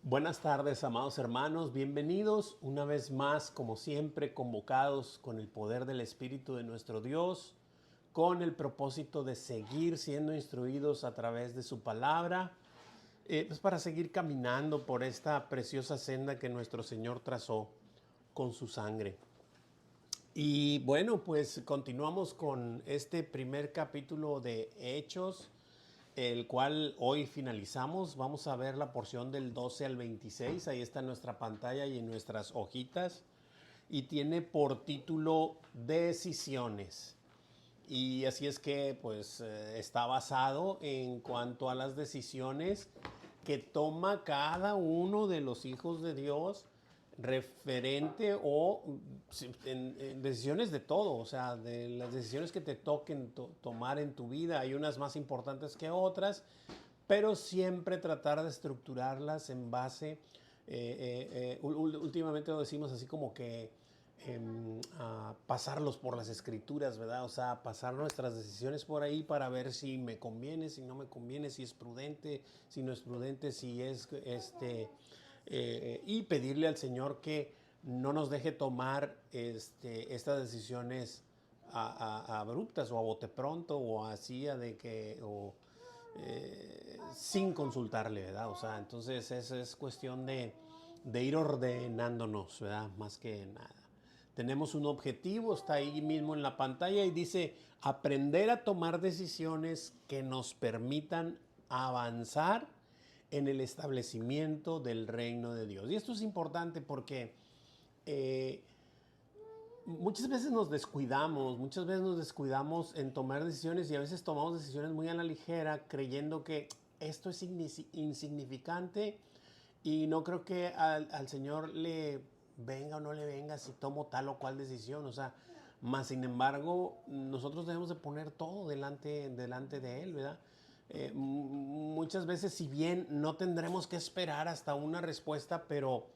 Buenas tardes, amados hermanos, bienvenidos una vez más, como siempre, convocados con el poder del Espíritu de nuestro Dios, con el propósito de seguir siendo instruidos a través de su palabra, pues para seguir caminando por esta preciosa senda que nuestro Señor trazó con su sangre. Y bueno, pues continuamos con este primer capítulo de Hechos, el cual hoy finalizamos. Vamos a ver la porción del 12 al 26, ahí está en nuestra pantalla y en nuestras hojitas, y tiene por título Decisiones. Y así es que pues está basado en cuanto a las decisiones que toma cada uno de los hijos de Dios referente o en decisiones de todo, o sea, de las decisiones que te toquen tomar en tu vida. Hay unas más importantes que otras, pero siempre tratar de estructurarlas en base, últimamente lo decimos así como que a pasarlos por las escrituras, ¿verdad? O sea, pasar nuestras decisiones por ahí para ver si me conviene, si no me conviene, si es prudente, si no es prudente, si es y pedirle al Señor que no nos deje tomar estas decisiones abruptas o a bote pronto o así de que sin consultarle, ¿verdad? O sea, entonces eso es cuestión de ir ordenándonos, ¿verdad? Más que nada. Tenemos un objetivo, está ahí mismo en la pantalla y dice aprender a tomar decisiones que nos permitan avanzar en el establecimiento del reino de Dios. Y esto es importante porque eh, muchas veces nos descuidamos en tomar decisiones y a veces tomamos decisiones muy a la ligera creyendo que esto es insignificante y no creo que al Señor le venga o no le venga si tomo tal o cual decisión. O sea, más sin embargo, nosotros debemos de poner todo delante de Él, ¿verdad? Muchas veces, si bien no tendremos que esperar hasta una respuesta, pero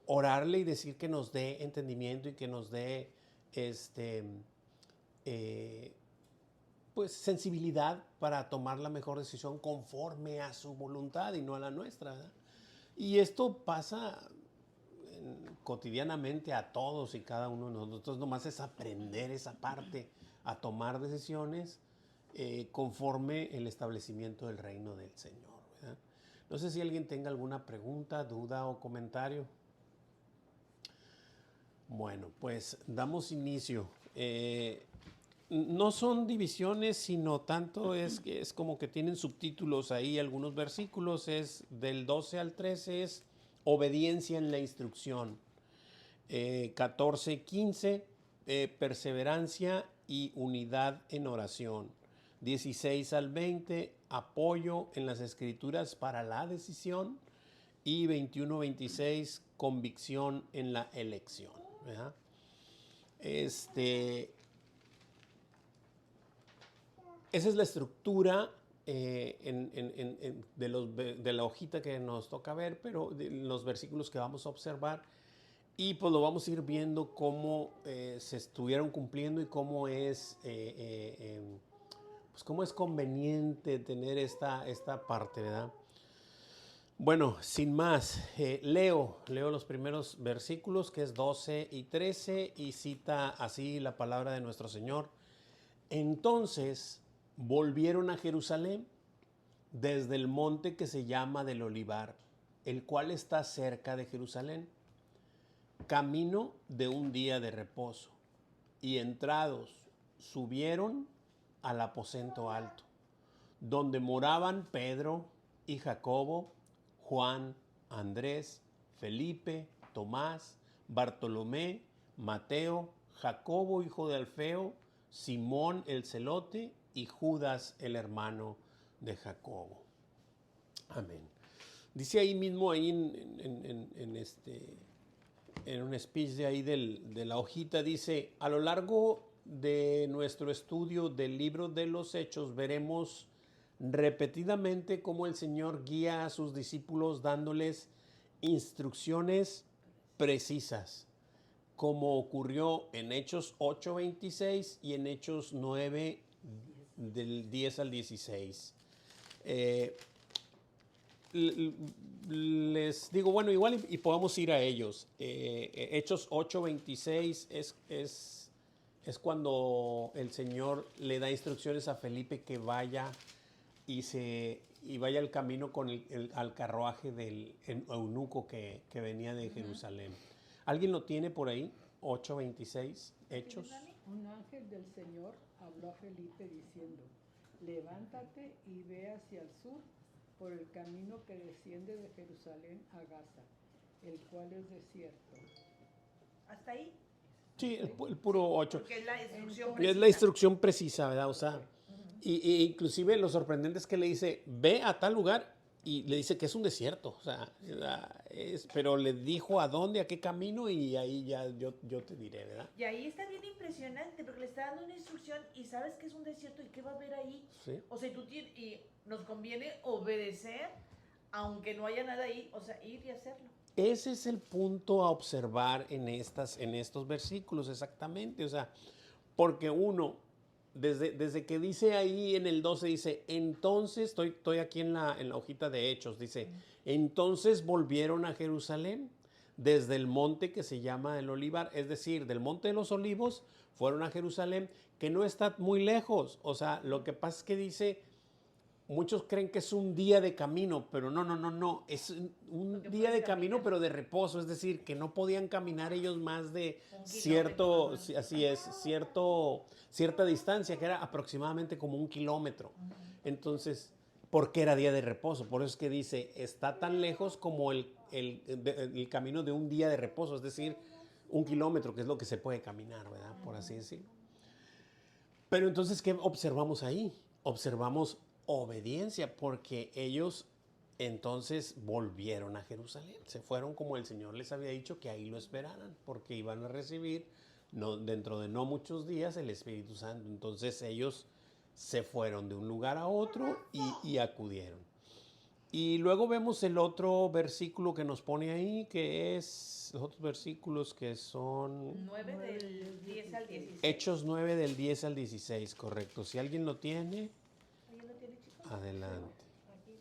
orarle y decir que nos dé entendimiento y que nos dé este, eh, pues sensibilidad para tomar la mejor decisión conforme a su voluntad y no a la nuestra, ¿verdad? Y esto pasa cotidianamente a todos y cada uno de nosotros. Nomás es aprender esa parte, a tomar decisiones conforme el establecimiento del reino del Señor, ¿verdad? No sé si alguien tenga alguna pregunta, duda o comentario. Bueno, pues damos inicio. No son divisiones, sino tanto es que es como que tienen subtítulos ahí, algunos versículos, es del 12 al 13, es obediencia en la instrucción. 14, 15, perseverancia y unidad en oración. 16 al 20, apoyo en las escrituras para la decisión. Y 21, 26, convicción en la elección, ¿verdad? Este, Esa es la estructura de la hojita que nos toca ver, pero de los versículos que vamos a observar. Y pues lo vamos a ir viendo cómo se estuvieron cumpliendo y pues cómo es conveniente tener esta parte, ¿verdad? Bueno, sin más, leo los primeros versículos, que es 12 y 13, y cita así la palabra de nuestro Señor. Entonces volvieron a Jerusalén desde el monte que se llama del Olivar, el cual está cerca de Jerusalén, camino de un día de reposo. Y entrados, subieron al aposento alto, donde moraban Pedro y Jacobo, Juan, Andrés, Felipe, Tomás, Bartolomé, Mateo, Jacobo, hijo de Alfeo, Simón el celote y Judas el hermano de Jacobo. Amén. Dice ahí mismo, ahí en un speech de ahí de la hojita, dice: a lo largo de nuestro estudio del libro de los Hechos veremos repetidamente cómo el Señor guía a sus discípulos dándoles instrucciones precisas, como ocurrió en Hechos 8:26 y en Hechos 9 del 10 al 16. les digo, bueno, igual y podemos ir a ellos. Hechos 8:26 es cuando el Señor le da instrucciones a Felipe que vaya y vaya al camino con al carruaje del eunuco que venía de Jerusalén. ¿Alguien lo tiene por ahí? 8:26, Hechos. Un ángel del Señor habló a Felipe diciendo, levántate y ve hacia el sur por el camino que desciende de Jerusalén a Gaza, el cual es desierto. ¿Hasta ahí? Sí, el puro 8. Porque es la instrucción Es precisa. la instrucción precisa, ¿verdad? O sea, y inclusive lo sorprendente es que le dice, ve a tal lugar y le dice que es un desierto. O sea, pero le dijo a dónde, a qué camino y ahí ya yo te diré, ¿verdad? Y ahí está bien impresionante, porque le está dando una instrucción y sabes que es un desierto y qué va a haber ahí. Sí. O sea, y nos conviene obedecer, aunque no haya nada ahí, o sea, ir y hacerlo. Ese es el punto a observar en estos versículos, exactamente. O sea, porque uno, desde que dice ahí en el 12, dice, entonces, estoy aquí en la hojita de Hechos, dice, entonces volvieron a Jerusalén desde el monte que se llama el Olivar, es decir, del monte de los olivos, fueron a Jerusalén, que no está muy lejos. O sea, lo que pasa es que dice, muchos creen que es un día de camino, pero no, es un día de camino, pero de reposo, es decir, que no podían caminar ellos más de cierta distancia, que era aproximadamente como 1 kilómetro. Entonces, porque era día de reposo, por eso es que dice, está tan lejos como el camino de un día de reposo, es decir, 1 kilómetro, que es lo que se puede caminar, ¿verdad? Por así decirlo. Pero entonces, ¿qué observamos ahí? Observamos obediencia, porque ellos entonces volvieron a Jerusalén. Se fueron como el Señor les había dicho que ahí lo esperaran, porque iban a recibir dentro de no muchos días el Espíritu Santo. Entonces ellos se fueron de un lugar a otro y acudieron. Y luego vemos el otro versículo que nos pone ahí, que es los otros versículos que son 9 del 10 al 16. Hechos 9 del 10 al 16, correcto. Si alguien lo tiene, ¿Alguien lo tiene, chicos? adelante. Aquí.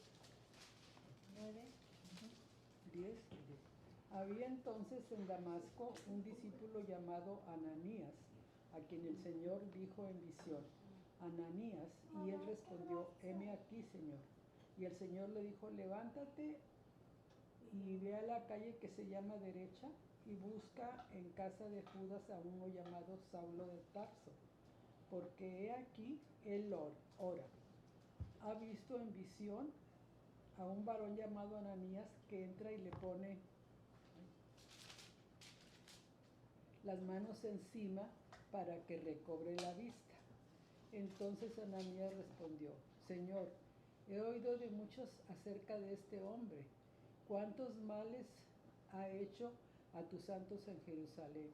9. 10. Había entonces en Damasco un discípulo llamado Ananías, a quien el Señor dijo en visión, Ananías, y él respondió, heme aquí, Señor. Y el Señor le dijo, levántate y ve a la calle que se llama Derecha y busca en casa de Judas a uno llamado Saulo de Tarso, porque he aquí, él ora. Ha visto en visión a un varón llamado Ananías que entra y le pone las manos encima para que recobre la vista. Entonces Ananías respondió, Señor, he oído de muchos acerca de este hombre, cuántos males ha hecho a tus santos en Jerusalén,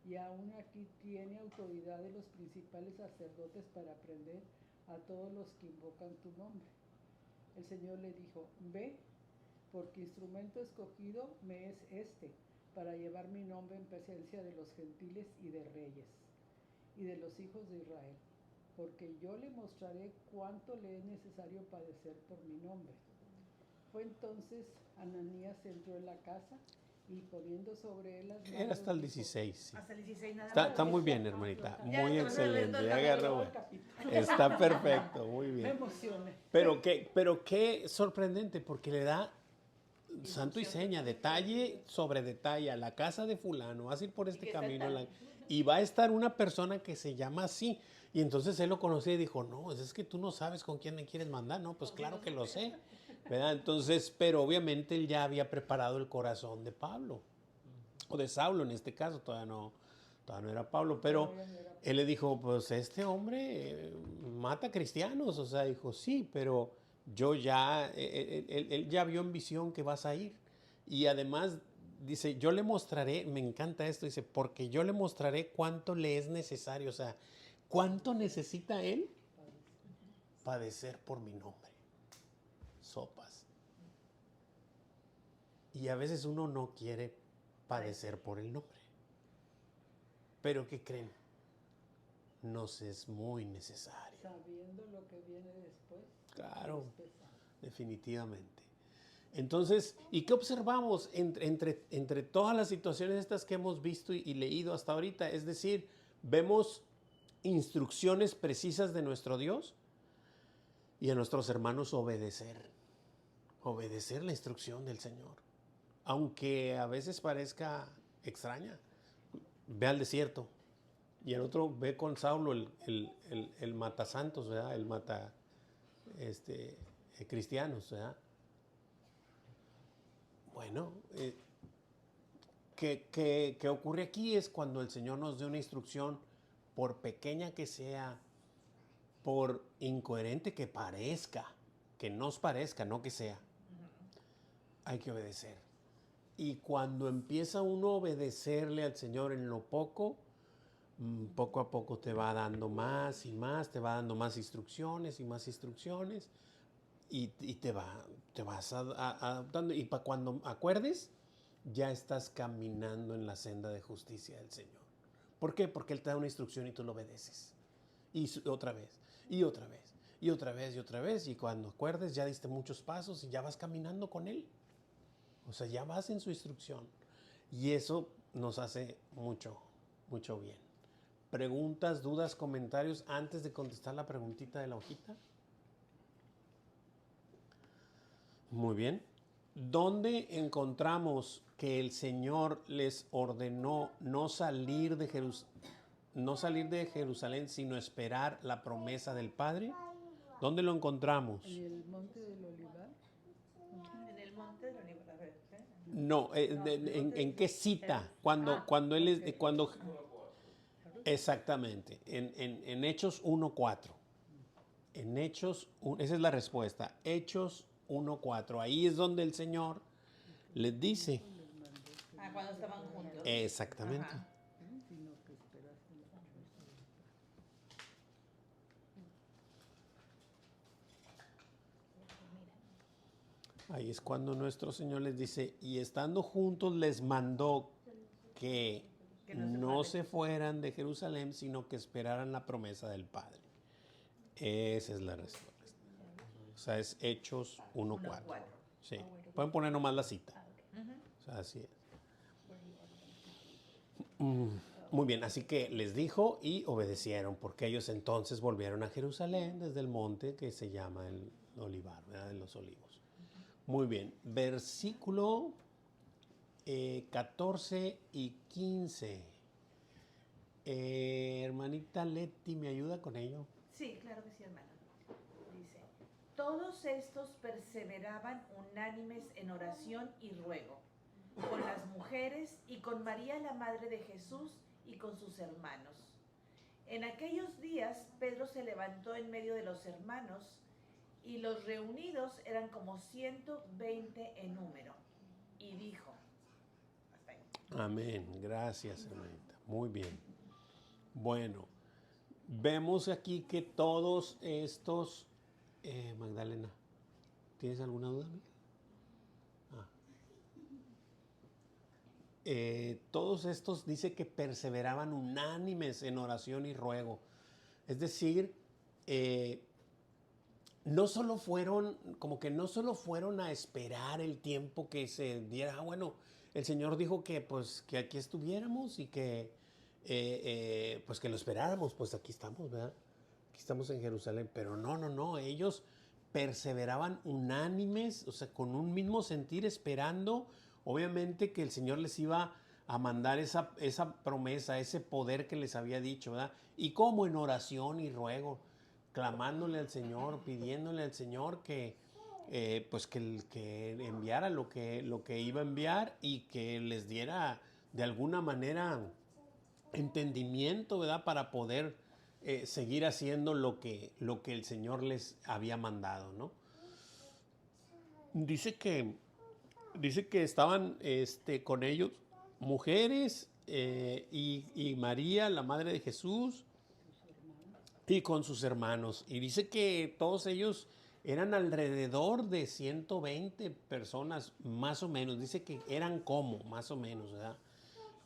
y aún aquí tiene autoridad de los principales sacerdotes para prender a todos los que invocan tu nombre. El Señor le dijo, ve, porque instrumento escogido me es este, para llevar mi nombre en presencia de los gentiles y de reyes, y de los hijos de Israel, porque yo le mostraré cuánto le es necesario padecer por mi nombre. Fue entonces Ananías entró en la casa y poniendo sobre él las manos. Era hasta el 16. Sí. Hasta el 16 nada más. Está muy bien, hermanita. Ya, Muy ya, excelente. ya, Ya ya, agarró, bueno. Está perfecto, muy Me bien. emocioné. Pero qué sorprendente, porque le da santo y seña, detalle sobre detalle, a la casa de fulano, vas a ir por este camino, y va a estar una persona que se llama así. Y entonces él lo conocía y dijo, no, es que tú no sabes con quién me quieres mandar. No, pues claro que lo sé, ¿verdad? Entonces, pero obviamente él ya había preparado el corazón de Pablo, o de Saulo en este caso, todavía no era Pablo, pero él le dijo, pues este hombre mata cristianos, o sea, dijo, sí, pero yo ya, él ya vio en visión que vas a ir. Y además dice, yo le mostraré, me encanta esto, dice, porque yo le mostraré cuánto le es necesario, o sea, cuánto necesita él padecer por mi nombre. Sopas. Y a veces uno no quiere padecer por el nombre. Pero ¿qué creen? Nos es muy necesario. Sabiendo lo que viene después. Claro, definitivamente. Entonces, ¿y qué observamos entre todas las situaciones estas que hemos visto y leído hasta ahorita? Es decir, vemos instrucciones precisas de nuestro Dios y a nuestros hermanos obedecer la instrucción del Señor. Aunque a veces parezca extraña. Ve al desierto y el otro ve con Saulo el mata santos, ¿verdad? El mata cristianos, ¿verdad? Bueno, ¿qué ocurre aquí? Es cuando el Señor nos da una instrucción, por pequeña que sea, por incoherente que parezca, que nos parezca, no que sea, hay que obedecer. Y cuando empieza uno a obedecerle al Señor en lo poco, poco a poco te va dando más y más, te va dando más instrucciones y más instrucciones, y te vas adaptando. Y para cuando acuerdes, ya estás caminando en la senda de justicia del Señor. ¿Por qué? Porque Él te da una instrucción y tú lo obedeces. Y otra vez, y otra vez, y otra vez, y otra vez. Y cuando acuerdes, ya diste muchos pasos y ya vas caminando con Él. O sea, ya vas en su instrucción. Y eso nos hace mucho, mucho bien. ¿Preguntas, dudas, comentarios antes de contestar la preguntita de la hojita? Muy bien. ¿Dónde encontramos que el Señor les ordenó no salir de Jerusalén, sino esperar la promesa del Padre? ¿Dónde lo encontramos? En el monte del Olivar. En el monte del Olivar. A ver, ¿eh? No, ¿en qué cita? Cuando él es, cuando exactamente, en Hechos 1:4. En Hechos, esa es la respuesta. Hechos 1:4. Ahí es donde el Señor les dice. Cuando estaban juntos. Exactamente. Ajá. Sino que esperaste la promesa del Padre. Ahí es cuando nuestro Señor les dice, y estando juntos les mandó que no se fueran de Jerusalén, sino que esperaran la promesa del Padre. Esa es la respuesta. O sea, es Hechos 1:4. Sí. Pueden poner nomás la cita. O sea, así es. Muy bien, así que les dijo y obedecieron, porque ellos entonces volvieron a Jerusalén desde el monte que se llama el Olivar, ¿verdad? De los Olivos. Muy bien, versículo 14 y 15. Hermanita Leti, ¿me ayuda con ello? Sí, claro que sí, hermano. Dice, todos estos perseveraban unánimes en oración y ruego, con las mujeres y con María la madre de Jesús y con sus hermanos. En aquellos días Pedro se levantó en medio de los hermanos y los reunidos eran como 120 en número y dijo, hasta ahí. Amén, gracias hermanita, muy bien. Bueno, vemos aquí que todos estos, Magdalena, ¿tienes alguna duda? Todos estos dice que perseveraban unánimes en oración y ruego. Es decir, no solo fueron a esperar el tiempo que se diera. Bueno, el Señor dijo que pues que aquí estuviéramos y que pues que lo esperáramos. Pues aquí estamos, ¿verdad? Aquí estamos en Jerusalén. Pero no, ellos perseveraban unánimes, o sea, con un mismo sentir, esperando, obviamente, que el Señor les iba a mandar esa promesa, ese poder que les había dicho, ¿verdad? Y como en oración y ruego, clamándole al Señor, pidiéndole al Señor que enviara lo que iba a enviar y que les diera de alguna manera entendimiento, ¿verdad? Para poder seguir haciendo lo que el Señor les había mandado, ¿no? Dice que estaban con ellos mujeres y María, la madre de Jesús, y con sus hermanos. Y dice que todos ellos eran alrededor de 120 personas, más o menos. Dice que eran más o menos, ¿verdad?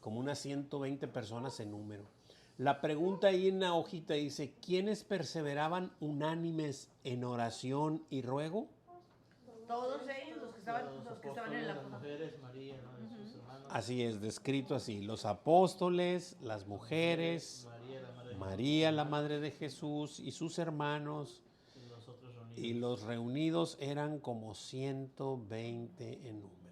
Como unas 120 personas en número. La pregunta ahí en la hojita dice, ¿quiénes perseveraban unánimes en oración y ruego? Todos ellos los que los que estaban en la las mujeres, María, ¿no? De sus hermanos. Así es, descrito así, los apóstoles, las mujeres, María, la madre de Jesús, y sus hermanos, Y los otros reunidos. y los reunidos eran como 120 en número.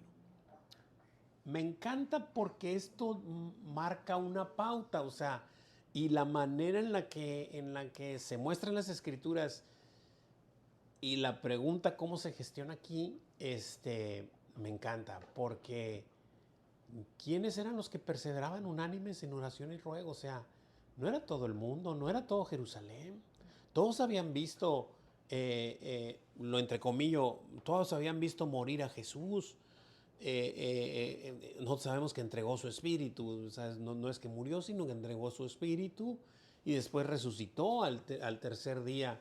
Me encanta porque esto marca una pauta, o sea, y la manera en la que se muestran las escrituras y la pregunta cómo se gestiona aquí, me encanta, porque ¿quiénes eran los que perseveraban unánimes en oración y ruego? O sea, no era todo el mundo, no era todo Jerusalén. Todos habían visto, lo entrecomillo, todos habían visto morir a Jesús. Nosotros sabemos que entregó su espíritu, ¿sabes? No es que murió, sino que entregó su espíritu y después resucitó al tercer día.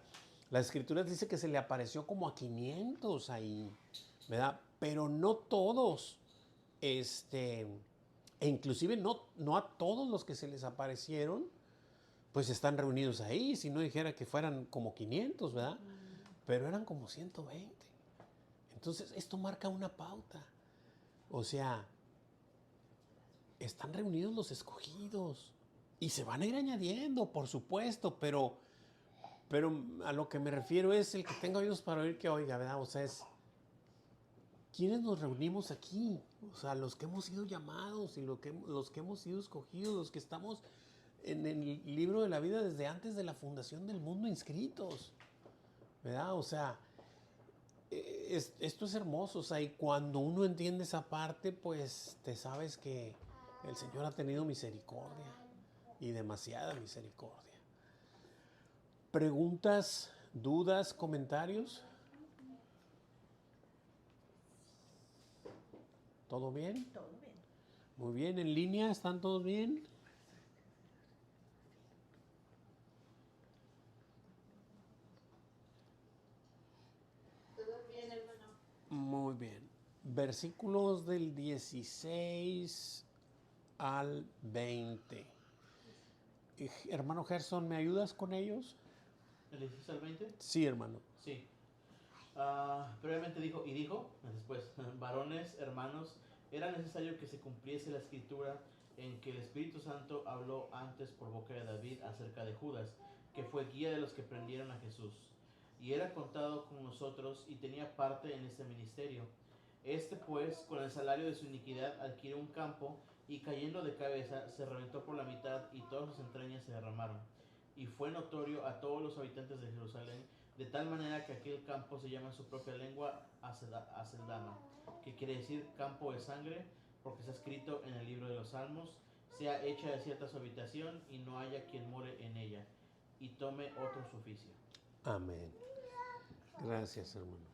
La escritura dice que se le apareció como a 500 ahí, ¿verdad? Pero no todos, e inclusive no a todos los que se les aparecieron, pues están reunidos ahí, si no dijera que fueran como 500, ¿verdad? Pero eran como 120. Entonces, esto marca una pauta. O sea, están reunidos los escogidos y se van a ir añadiendo, por supuesto, pero a lo que me refiero es el que tenga oídos para oír que oiga, ¿verdad? O sea, es ¿quiénes nos reunimos aquí? O sea, los que hemos sido llamados y los que hemos sido escogidos, los que estamos en el libro de la vida desde antes de la fundación del mundo inscritos, ¿verdad? O sea, esto es hermoso, o sea, y cuando uno entiende esa parte, pues te sabes que el Señor ha tenido misericordia y demasiada misericordia. ¿Preguntas, dudas, comentarios? ¿Todo bien? Todo bien. Muy bien, ¿en línea están todos bien? Muy bien. Versículos del 16 al 20. Hermano Gerson, ¿me ayudas con ellos? ¿El 16 al 20? Sí, hermano. Sí. Previamente dijo, después, varones, hermanos, era necesario que se cumpliese la escritura en que el Espíritu Santo habló antes por boca de David acerca de Judas, que fue guía de los que prendieron a Jesús. Y era contado con nosotros y tenía parte en este ministerio. Este pues, con el salario de su iniquidad, adquirió un campo y cayendo de cabeza, se reventó por la mitad y todas sus entrañas se derramaron. Y fue notorio a todos los habitantes de Jerusalén, de tal manera que aquel campo se llama en su propia lengua Aceldama, que quiere decir campo de sangre, porque está escrito en el libro de los Salmos, sea hecha desierta su habitación y no haya quien more en ella, y tome otro su oficio. Amén. Gracias, hermano.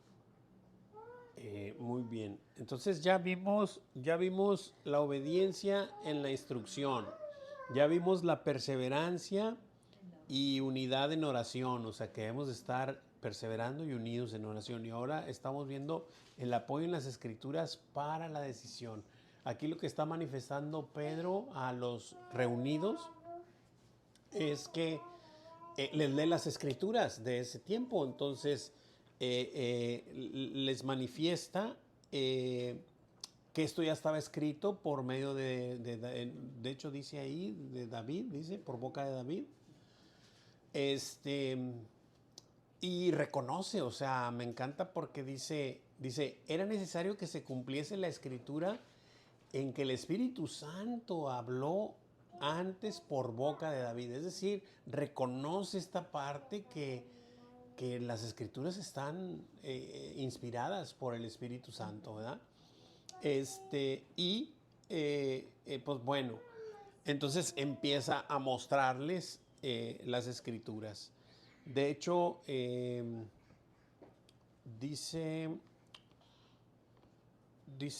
Muy bien. Entonces ya vimos la obediencia en la instrucción. Ya vimos la perseverancia y unidad en oración. O sea, que debemos de estar perseverando y unidos en oración. Y ahora estamos viendo el apoyo en las escrituras para la decisión. Aquí lo que está manifestando Pedro a los reunidos es que les lee las escrituras de ese tiempo. Entonces les manifiesta que esto ya estaba escrito por medio de hecho dice ahí, de David, dice, por boca de David. Y reconoce, o sea, me encanta porque dice, era necesario que se cumpliese la escritura en que el Espíritu Santo habló antes por boca de David. Es decir, reconoce esta parte que las escrituras están inspiradas por el Espíritu Santo, ¿verdad? Pues bueno, entonces empieza a mostrarles las escrituras. De hecho, dice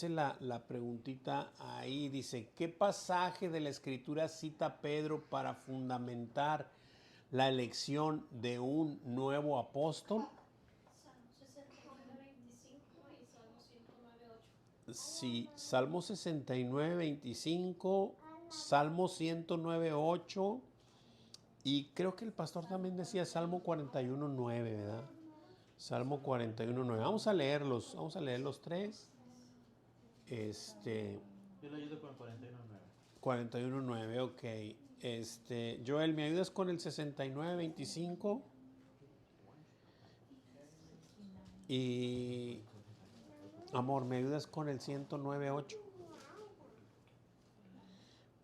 la preguntita ahí, dice, ¿qué pasaje de la escritura cita Pedro para fundamentar la elección de un nuevo apóstol? Sí, Salmo 69, 25, Salmo 109, 8 y creo que el pastor también decía Salmo 41, 9, ¿verdad? Salmo 41:9. Vamos a leerlos tres. Yo le ayudo con el 41.9. 41:9, ok. Joel, ¿me ayudas con el 69:25? Y amor, ¿me ayudas con el 109:8?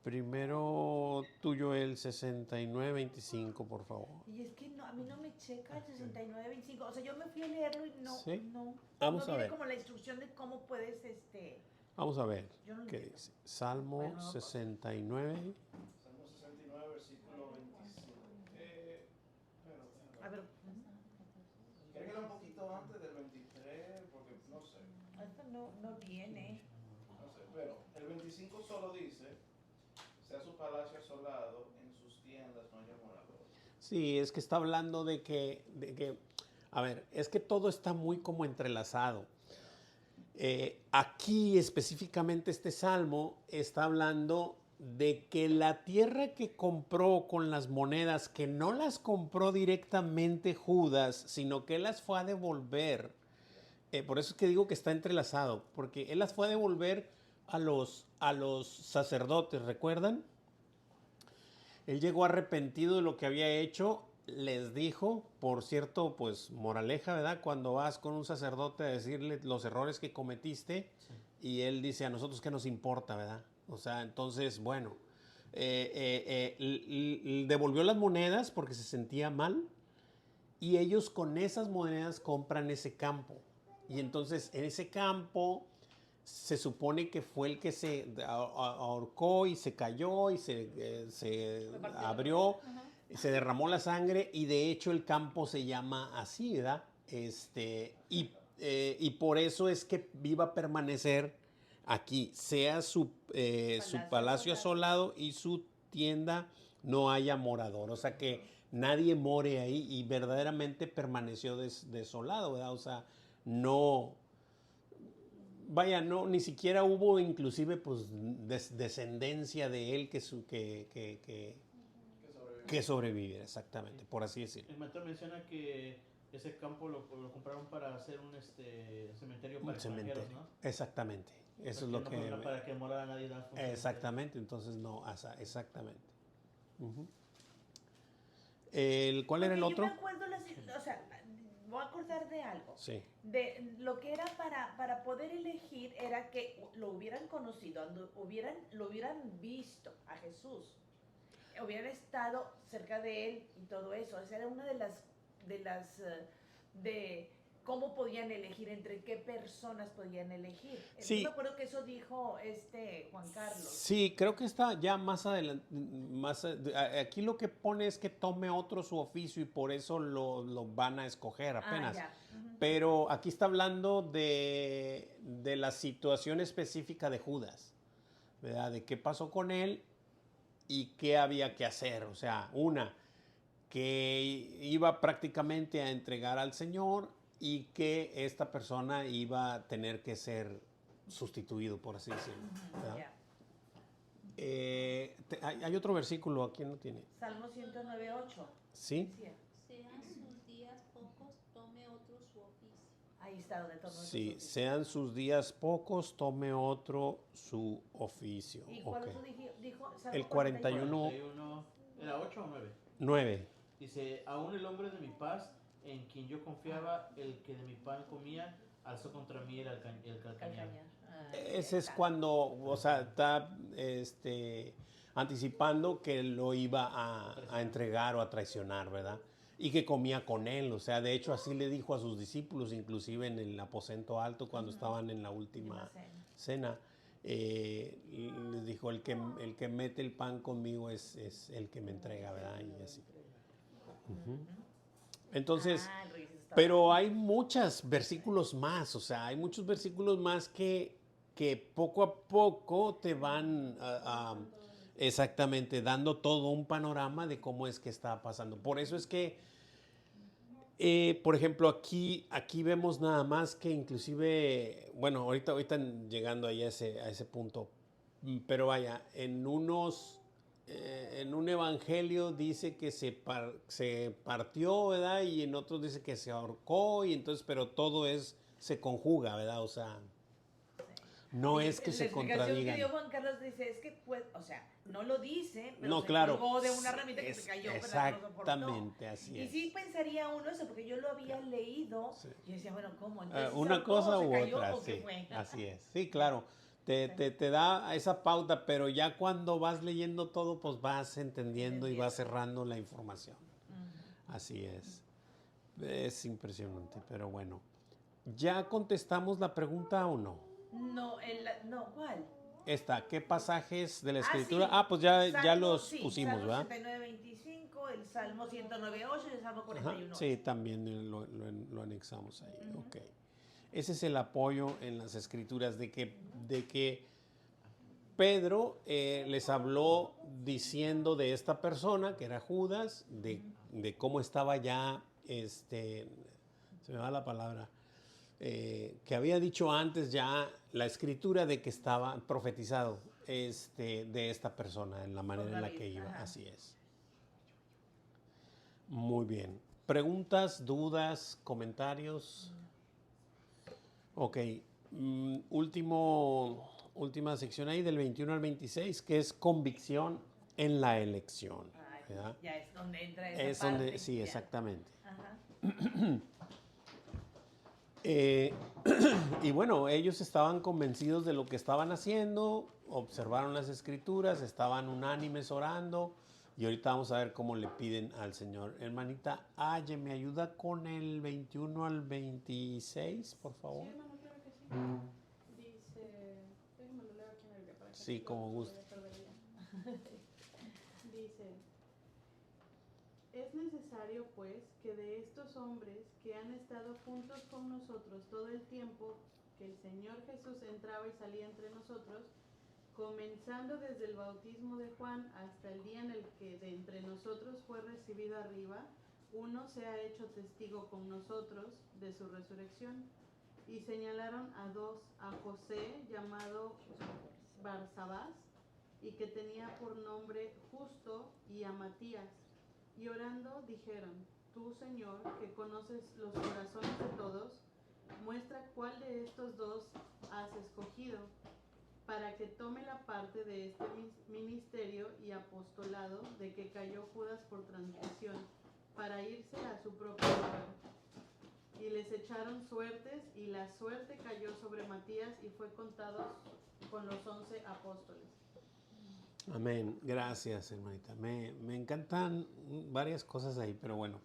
Primero tuyo el 69:25, por favor. Y es que no, a mí no me checa el 69.25. O sea, yo me fui a leerlo y no. ¿Sí? No. Vamos no a viene ver. como la instrucción de cómo puedes. Vamos a ver Yo no qué entiendo. dice. Salmo Bueno, 69. Salmo 69, versículo 25. A ver. Agrégala un poquito antes del 23, porque no sé, Esto no viene. pero el 25 solo dice, sea su palacio asolado, en sus tiendas no haya morador. Sí, es que está hablando de que, a ver, es que todo está muy como entrelazado. Aquí específicamente este salmo está hablando de que la tierra que compró con las monedas, que no las compró directamente Judas, sino que él las fue a devolver. Por eso es que digo que está entrelazado, porque él las fue a devolver a los sacerdotes, ¿recuerdan? Él llegó arrepentido de lo que había hecho, les dijo, por cierto, pues moraleja, ¿verdad? Cuando vas con un sacerdote a decirle los errores que cometiste, Sí. y él dice, a nosotros qué nos importa, ¿verdad? O sea, entonces, bueno, devolvió las monedas porque se sentía mal, y ellos con esas monedas compran ese campo. Y entonces en ese campo se supone que fue el que se ahorcó y se cayó y se abrió, se derramó la sangre, y de hecho el campo se llama así, ¿verdad? Y por eso es que iba a permanecer aquí, sea su palacio asolado y su tienda no haya morador. O sea, que nadie more ahí, y verdaderamente permaneció desolado, ¿verdad? O sea, no, vaya, no, ni siquiera hubo inclusive pues descendencia de él que sobreviviera, exactamente, por así decirlo. El mentor menciona que ese campo lo compraron para hacer un cementerio para Un cementerio, extranjeros, ¿no? exactamente. Eso es lo que... Para que morara nadie. Exactamente, entonces no, exactamente. Uh-huh. ¿Cuál era el otro? Yo me acuerdo, o sea, voy a acordar de algo. Sí. De lo que era para poder elegir era que lo hubieran conocido, lo hubieran visto a Jesús, hubieran estado cerca de él y todo eso. Esa era una de cómo podían elegir, entre qué personas podían elegir. Sí. Yo me acuerdo que eso dijo Juan Carlos. Sí, creo que está ya más adelante. Aquí lo que pone es que tome otro su oficio, y por eso lo van a escoger apenas. Uh-huh. Pero aquí está hablando de la situación específica de Judas, ¿verdad? De qué pasó con él y qué había que hacer. O sea, que iba prácticamente a entregar al Señor, y que esta persona iba a tener que ser sustituido, por así decirlo. Hay otro versículo, aquí no tiene. Salmo 109:8. ¿Sí? Sean sus días pocos, tome otro su oficio. Ahí está donde toma Sí, sean sus días pocos, tome otro su oficio. ¿Y cuál Okay. otro dijo? Salmo El 41. ¿Era 8 o 9? 9. Dice, aún el hombre de mi paz, en quien yo confiaba, el que de mi pan comía, alzó contra mí el calcañar. Ese es cuando, o sea, está anticipando que lo iba a entregar o a traicionar, ¿verdad? Y que comía con él. O sea, de hecho así le dijo a sus discípulos, inclusive en el aposento alto, cuando estaban en la última cena. Les dijo, el que mete el pan conmigo es el que me entrega, ¿verdad? Y así. Uh-huh. Entonces, pero hay muchos versículos más, o sea, hay muchos versículos más que poco a poco te van exactamente dando todo un panorama de cómo es que está pasando. Por eso es que, por ejemplo, aquí vemos nada más que inclusive, bueno, ahorita llegando ahí a ese punto, pero vaya, en unos en un evangelio dice que se partió, ¿verdad? Y en otros dice que se ahorcó, y entonces, pero todo se conjuga, ¿verdad? O sea, no es que se La explicación contradigan. que dio Juan Carlos dice, es que, pues, o sea, no lo dice, pero No, se claro. colgó de una ramita que se cayó, pero no soportó. Exactamente, así Y es. sí pensaría uno eso, porque yo lo había leído, Sí. y decía, bueno, ¿cómo? Entonces, Una ¿se cosa ahorcó, u se cayó, otra, o qué sí, fue? así es. Sí, claro, te da esa pauta, pero ya cuando vas leyendo todo, pues vas entendiendo y vas cerrando la información. Así es. Es impresionante, pero bueno. ¿Ya contestamos la pregunta o no? No, no, ¿cuál? Esta, ¿qué pasajes de la Ah, escritura? sí. Pues ya Salmo, los sí, pusimos, Salmo ¿verdad? 69:25, el Salmo 109:8 y el Salmo Ajá, 41:8. sí, también lo anexamos ahí. Ok. Ese es el apoyo en las escrituras de que Pedro les habló diciendo de esta persona, que era Judas, de cómo estaba ya, se me va la palabra, que había dicho antes ya la escritura de que estaba profetizado de esta persona, en la manera en la que iba. Ajá. Así es. Muy bien. ¿Preguntas, dudas, comentarios? Ok. Última sección ahí del 21 al 26, que es convicción en la elección. ¿Verdad? Ya es donde entra esa Es parte. donde, sí, ya. exactamente. Ajá. Y bueno, ellos estaban convencidos de lo que estaban haciendo, observaron las escrituras, estaban unánimes orando, y ahorita vamos a ver cómo le piden al Señor. Hermanita Aye, ¿me ayuda con el 21 al 26, por favor? Sí, hermano, claro que sí. Dice, déjame lo leo aquí en el que para que Sí, como guste. Dice, es necesario pues que de estos hombres que han estado juntos con nosotros todo el tiempo que el Señor Jesús entraba y salía entre nosotros, comenzando desde el bautismo de Juan hasta el día en el que de entre nosotros fue recibido arriba, uno se ha hecho testigo con nosotros de su resurrección. Y señalaron a dos, a José, llamado Barsabás, y que tenía por nombre Justo, y a Matías. Y orando dijeron, tú, Señor, que conoces los corazones de todos, muestra cuál de estos dos has escogido, para que tome la parte de este ministerio y apostolado de que cayó Judas por transgresión, para irse a su propio lugar. Y les echaron suertes, y la suerte cayó sobre Matías, y fue contado con los 11 apóstoles. Amén. Gracias, hermanita. Me encantan varias cosas ahí, pero bueno.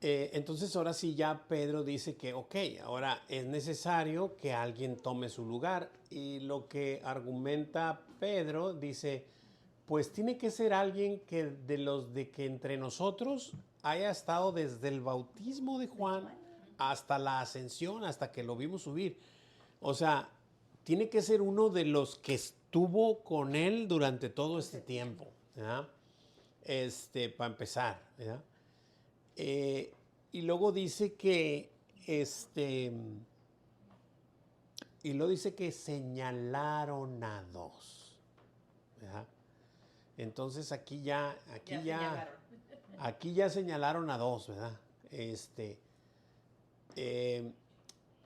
Entonces ahora sí ya Pedro dice que, ok, ahora es necesario que alguien tome su lugar. Y lo que argumenta Pedro dice, pues tiene que ser alguien que de los de que entre nosotros haya estado desde el bautismo de Juan hasta la ascensión, hasta que lo vimos subir. O sea, tiene que ser uno de los que estuvo con él durante todo este tiempo, ¿verdad? Para empezar, ¿verdad? Y luego dice que y luego dice que señalaron a dos, ¿verdad? Entonces aquí ya señalaron a dos, ¿verdad?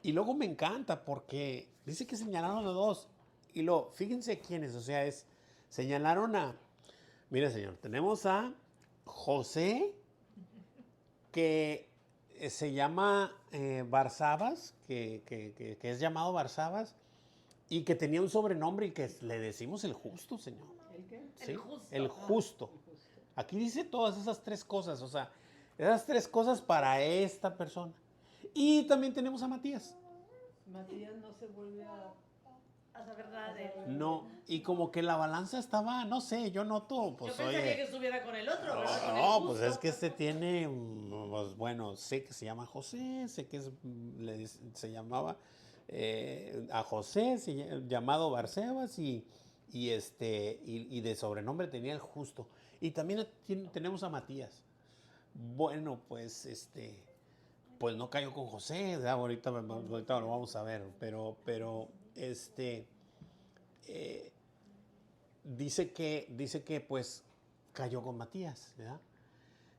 Y luego me encanta porque dice que señalaron a dos. Y luego, fíjense quiénes, o sea, señalaron a, mira señor, tenemos a José, que se llama Barsabás, que es llamado Barsabás, y que tenía un sobrenombre y que le decimos el justo, señor. ¿El qué? ¿Sí? El justo. El justo. El justo. Aquí dice todas esas tres cosas, o sea, esas tres cosas para esta persona. Y también tenemos a Matías. Matías no se vuelve a saber nada de él. No, y como que la balanza estaba, no sé, yo noto, pues Yo pensaría oye, que estuviera con el otro, ¿verdad? Con el no, justo. pues es que tiene, pues bueno, sé que se llama José, sé que se llamaba a José, llamado Barsabás, y de sobrenombre tenía el justo. Y también tenemos a Matías. Bueno, pues pues no cayó con José, ¿verdad? Ahorita lo vamos a ver, pero dice que pues cayó con Matías, ¿verdad?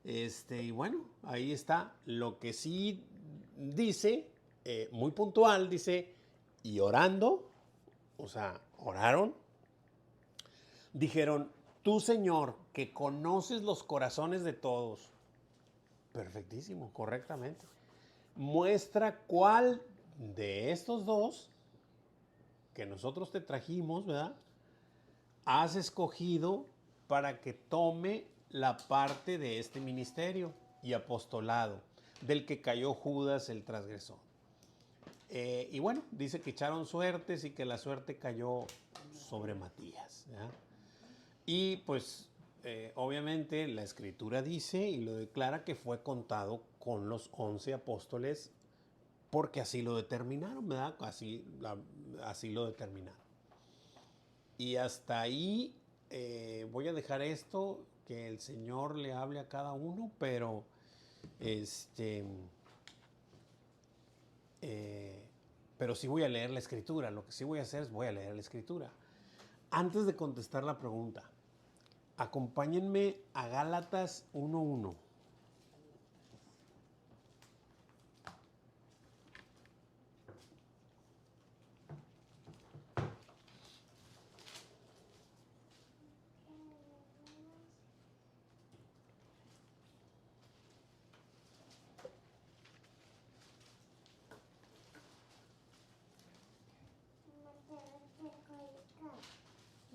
Y bueno, ahí está. Lo que sí dice, muy puntual, dice, y orando, o sea, oraron, dijeron, tú, Señor, que conoces los corazones de todos. Perfectísimo, correctamente. Muestra cuál de estos dos que nosotros te trajimos, ¿verdad?, has escogido para que tome la parte de este ministerio y apostolado, del que cayó Judas el transgresor. Y bueno, dice que echaron suertes y que la suerte cayó sobre Matías, ¿verdad? Y pues obviamente la Escritura dice y lo declara que fue contado con los 11 apóstoles porque así lo determinaron, ¿verdad? Así lo determinaron. Y hasta ahí voy a dejar esto, que el Señor le hable a cada uno, pero pero sí voy a leer la Escritura. Lo que sí voy a hacer es voy a leer la Escritura. Antes de contestar la pregunta, acompáñenme a Gálatas 1:1.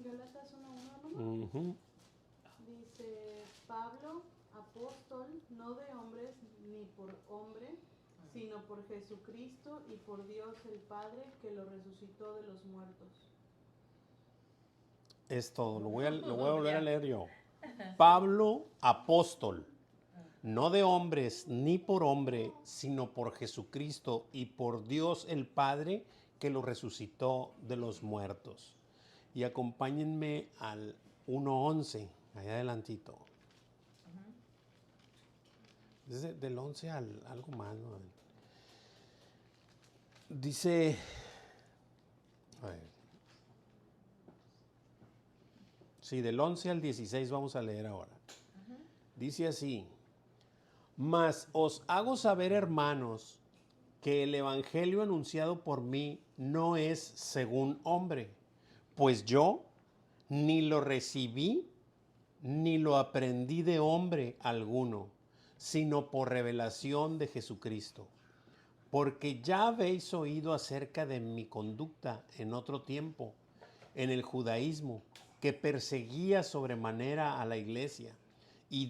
Gálatas 1:1, ¿no? Uh-huh. Dice, Pablo, apóstol, no de hombres ni por hombre, sino por Jesucristo y por Dios el Padre, que lo resucitó de los muertos. Es todo, lo voy a volver a leer yo. Pablo, apóstol, no de hombres ni por hombre, sino por Jesucristo y por Dios el Padre, que lo resucitó de los muertos. Y acompáñenme al 1:11, allá adelantito. Desde del 11 al algo más, ¿no? Dice, a ver, sí, del 11 al 16 vamos a leer ahora. Dice así, mas os hago saber, hermanos, que el evangelio anunciado por mí no es según hombre, pues yo ni lo recibí ni lo aprendí de hombre alguno, sino por revelación de Jesucristo. Porque ya habéis oído acerca de mi conducta en otro tiempo, en el judaísmo, que perseguía sobremanera a la iglesia, y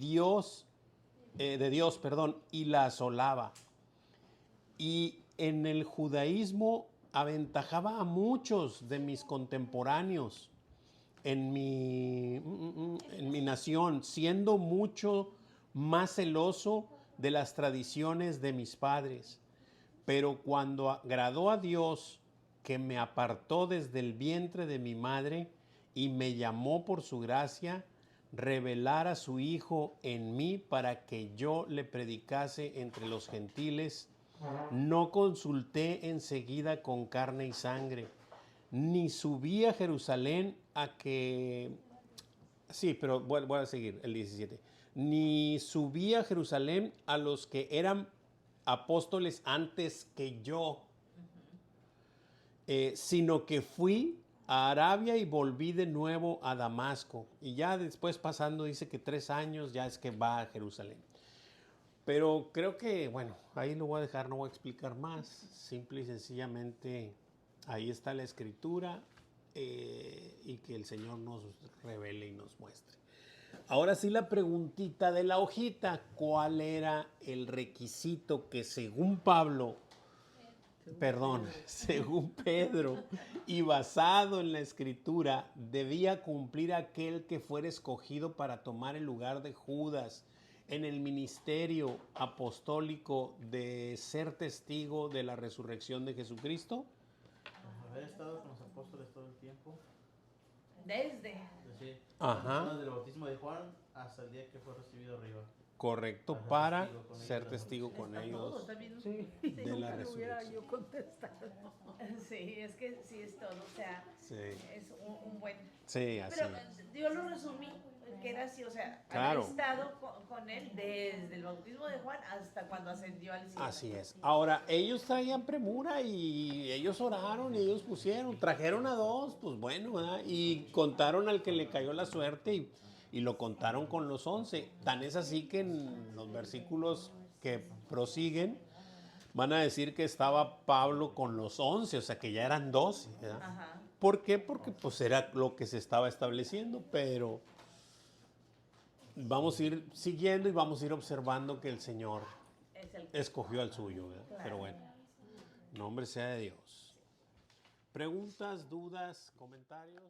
y la asolaba. Y en el judaísmo aventajaba a muchos de mis contemporáneos en mi nación, siendo mucho más celoso de las tradiciones de mis padres. Pero cuando agradó a Dios, que me apartó desde el vientre de mi madre y me llamó por su gracia, revelar a su Hijo en mí para que yo le predicase entre los gentiles, no consulté enseguida con carne y sangre, ni subí a Jerusalén a que... Sí, pero voy a seguir el 17. Ni subí a Jerusalén a los que eran apóstoles antes que yo, sino que fui a Arabia y volví de nuevo a Damasco. Y ya después pasando, dice que 3 años ya es que va a Jerusalén. Pero creo que, bueno, ahí lo voy a dejar, no voy a explicar más. Simple y sencillamente, ahí está la Escritura y que el Señor nos revele y nos muestre. Ahora sí la preguntita de la hojita, ¿cuál era el requisito que según según Pedro y basado en la Escritura, debía cumplir aquel que fuera escogido para tomar el lugar de Judas en el ministerio apostólico de ser testigo de la resurrección de Jesucristo? Haber estado con los apóstoles todo el tiempo. Desde. Sí. Ajá. Desde el bautismo de Juan hasta el día que fue recibido arriba. Correcto, Para para ser testigo con ser ellos. testigo con Está todo, ellos. también. Sí, De la nunca lo hubiera resurrección. yo contestado. Sí, es que sí es todo, o sea, Sí, es un buen... sí, así Pero es. yo lo resumí, que era así, o sea, Claro. haber estado con él desde el bautismo de Juan hasta cuando ascendió al cielo. Así es. Ahora, ellos traían premura y ellos oraron, y ellos pusieron, trajeron a dos, pues bueno, ¿verdad? Y contaron al que le cayó la suerte y lo contaron con los 11. Tan es así que en los versículos que prosiguen van a decir que estaba Pablo con los 11, o sea que ya eran 12, ¿verdad? Ajá. ¿Por qué? Porque pues era lo que se estaba estableciendo, pero vamos a ir siguiendo y vamos a ir observando que el Señor Es el escogió al suyo, ¿verdad? Claro. Pero bueno, nombre sea de Dios. ¿Preguntas, dudas, comentarios?